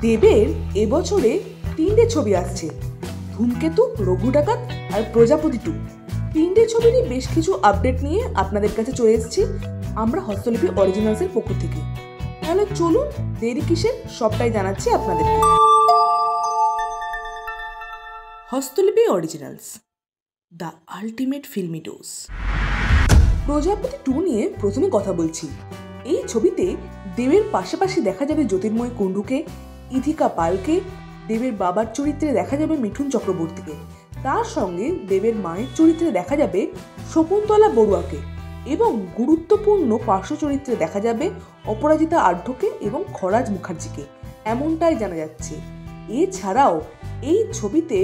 দেবের এবছরে 3টে ছবি আসছে, ধূমকেতু, রঘু ডাকাত আর প্রজাপতি 2। 3টে ছবিরই বেশ কিছু আপডেট নিয়ে আপনাদের কাছে চলে এসেছি আমরা হস্তলিপি অরিজিনালসের পক্ষ থেকে। তাহলে চলুন, দেরি কিসের, সবটাই জানাচ্ছি আপনাদেরকে। Hastolipi originals, the ultimate filmy dose. Projapoti 2 নিয়ে প্রথমে কথা বলছি। এই ছবিতে দেবের পাশাপাশি দেখা যাবে জ্যোতির্ময় কুণ্ডুকে, ইথিকা পালকে, দেবের বাবার চরিত্রে দেখা যাবে মিঠুন চক্রবর্তীকে, তার সঙ্গে দেবের মায়ের চরিত্রে দেখা যাবে শকুন্তলা বড়ুয়াকে এবং গুরুত্বপূর্ণ পার্শ্ব চরিত্রে দেখা যাবে অপরাজিতা আঢ্যকে এবং খরাজ মুখার্জিকে, এমনটাই জানা যাচ্ছে। এছাড়াও এই ছবিতে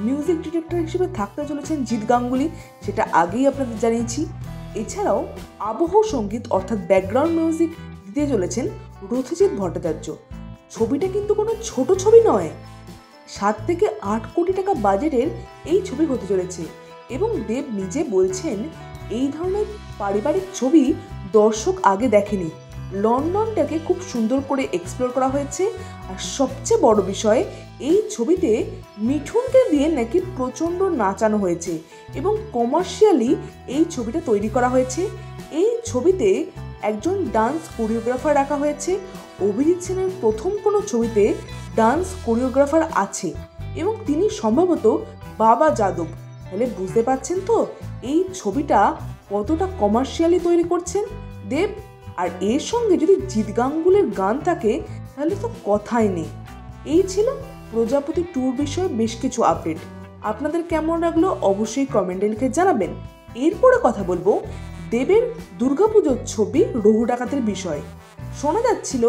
মিউজিক ডিরেক্টর হিসেবে থাকতে চলেছেন জিৎ গাঙ্গুলি, সেটা আগেই আপনাদের জানিয়েছি। এছাড়াও আবহ সঙ্গীত অর্থাৎ ব্যাকগ্রাউন্ড মিউজিক দিতে চলেছেন রথিজিৎ ভট্টাচার্য। ছবিটা কিন্তু কোনো ছোট ছবি নয়, 7 থেকে 8 কোটি টাকা বাজেটের এই ছবি হতে চলেছে এবং দেব নিজে বলছেন এই ধরনের পারিবারিক ছবি দর্শক আগে দেখেনি। লন্ডনটাকে খুব সুন্দর করে এক্সপ্লোর করা হয়েছে, আর সবচেয়ে বড় বিষয় এই ছবিতে মিঠুনকে দিয়ে নাকি প্রচণ্ড নাচানো হয়েছে এবং কমার্শিয়ালি এই ছবিটা তৈরি করা হয়েছে। এই ছবিতে একজন ডান্স কোরিওগ্রাফার রাখা হয়েছে। অভিজিৎ সেনের প্রথম কোনো ছবিতে ডান্স কোরিওগ্রাফার আছে এবং তিনি সম্ভবত বাবা যাদব। তাহলে বুঝতে পারছেন তো এই ছবিটা কতটা কমার্শিয়ালি তৈরি করছেন দেব। আর এর সঙ্গে যদি জিৎ গাঙ্গুলির গান থাকে তাহলে তো কথাই নেই। এই ছিল প্রজাপতি 2 বিষয়ে বেশ কিছু আপডেট। আপনাদের কেমন লাগলো অবশ্যই কমেন্টে লিখে জানাবেন। এরপরে কথা বলবো দেবের দুর্গাপুজোর ছবি রঘু ডাকাতের বিষয়ে। শোনা যাচ্ছিল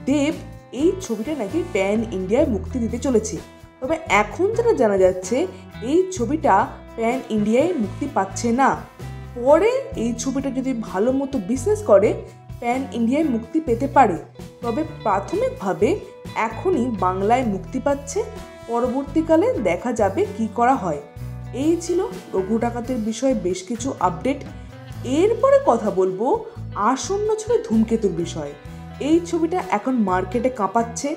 দেব এই ছবিটা নাকি প্যান ইন্ডিয়ায় মুক্তি দিতে চলেছে, তবে এখন যেটা জানা যাচ্ছে এই ছবিটা প্যান ইন্ডিয়ায় মুক্তি পাচ্ছে না। পরে এই ছবিটা যদি ভালো মতো বিজনেস করে প্যান ইন্ডিয়ায় মুক্তি পেতে পারে, তবে প্রাথমিকভাবে এখনই বাংলায় মুক্তি পাচ্ছে, পরবর্তীকালে দেখা যাবে কি করা হয়। এই ছিল রঘু ডাকাতের বিষয়ে বেশ কিছু আপডেট। এরপরে কথা বলবো আসন্ন ছবি ধূমকেতুর বিষয়ে। এই ছবিটা এখন মার্কেটে কাঁপাচ্ছে।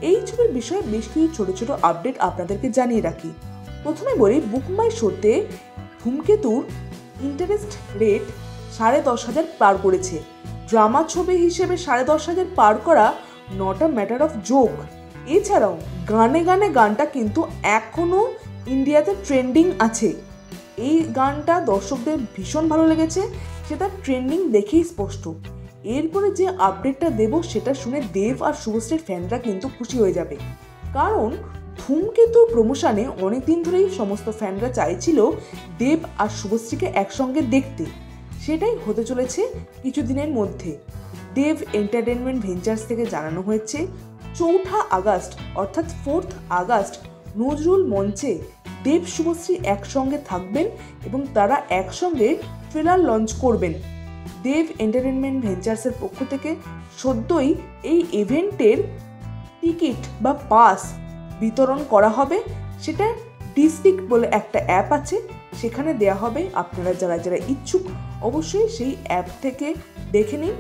এই ছবির বিষয়ে বেশ কিছু ছোট ছোট আপডেট আপনাদেরকে জানিয়ে রাখি। প্রথমে বলি বুক মাই শোতে ধূমকেতুর ইন্টারেস্ট রেট 10,500 পার করেছে। ড্রামা ছবি হিসেবে 10,500 পার করা not a matter of joke. এছাড়াও গানে গানে গানটা কিন্তু এখনও ইন্ডিয়াতে ট্রেন্ডিং আছে। এই গানটা দর্শকদের ভীষণ ভালো লেগেছে, সেটা ট্রেন্ডিং দেখেই স্পষ্ট। এরপরে যে আপডেটটা দেব সেটা শুনে দেব আর শুভশ্রীর ফ্যানরা কিন্তু খুশি হয়ে যাবে, কারণ ধূমকেতু প্রমোশনে অনেকদিন ধরেই সমস্ত ফ্যানরা চাইছিল দেব আর শুভশ্রীকে একসঙ্গে দেখতে। সেটাই হতে চলেছে কিছুদিনের মধ্যে। দেব এন্টারটেনমেন্ট ভেঞ্চার্স থেকে জানানো হয়েছে 4 আগস্ট অর্থাৎ 4 আগস্ট নজরুল মঞ্চে দেব শুভশ্রী একসঙ্গে থাকবেন এবং তারা একসঙ্গে ট্রেলার লঞ্চ করবেন। দেব এন্টারটেনমেন্ট ভেঞ্চার্সের পক্ষ থেকে সদ্যই এই ইভেন্টের টিকিট বা পাস বিতরণ করা হবে। সেটা ডিস্ট্রিক্ট বলে একটা অ্যাপ আছে, সেখানে দেয়া হবে। আপনারা যারা যারা ইচ্ছুক অবশ্যই সেই অ্যাপ থেকে দেখে নিন।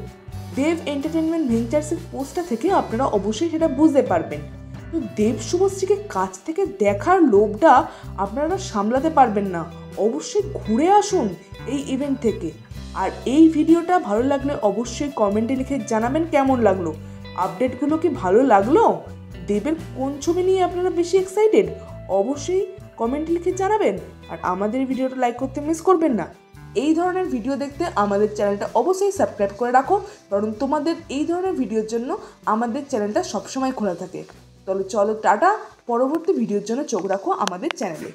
দেব এন্টারটেনমেন্ট ভেঞ্চার্সের পোস্টটা থেকে আপনারা অবশ্যই সেটা বুঝতে পারবেন। তো দেব শুভশ্রীকে কাছ থেকে দেখার লোভটা আপনারা সামলাতে পারবেন না। অবশ্যই ঘুরে আসুন এই ইভেন্ট থেকে। আর এই ভিডিওটা ভালো লাগলে অবশ্যই কমেন্টে লিখে জানাবেন কেমন লাগলো। আপডেটগুলো কি ভালো লাগলো? দেবের কোন ছবি নিয়ে আপনারা বেশি এক্সাইটেড অবশ্যই কমেন্টে লিখে জানাবেন। আর আমাদের ভিডিওটা লাইক করতে মিস করবেন না। এই ধরনের ভিডিও দেখতে আমাদের চ্যানেলটা অবশ্যই সাবস্ক্রাইব করে রাখো, কারণ তোমাদের এই ধরনের ভিডিওর জন্য আমাদের চ্যানেলটা সবসময় খোলা থাকে। তাহলে চলো টাটা, পরবর্তী ভিডিওর জন্য চোখ রাখো আমাদের চ্যানেলে।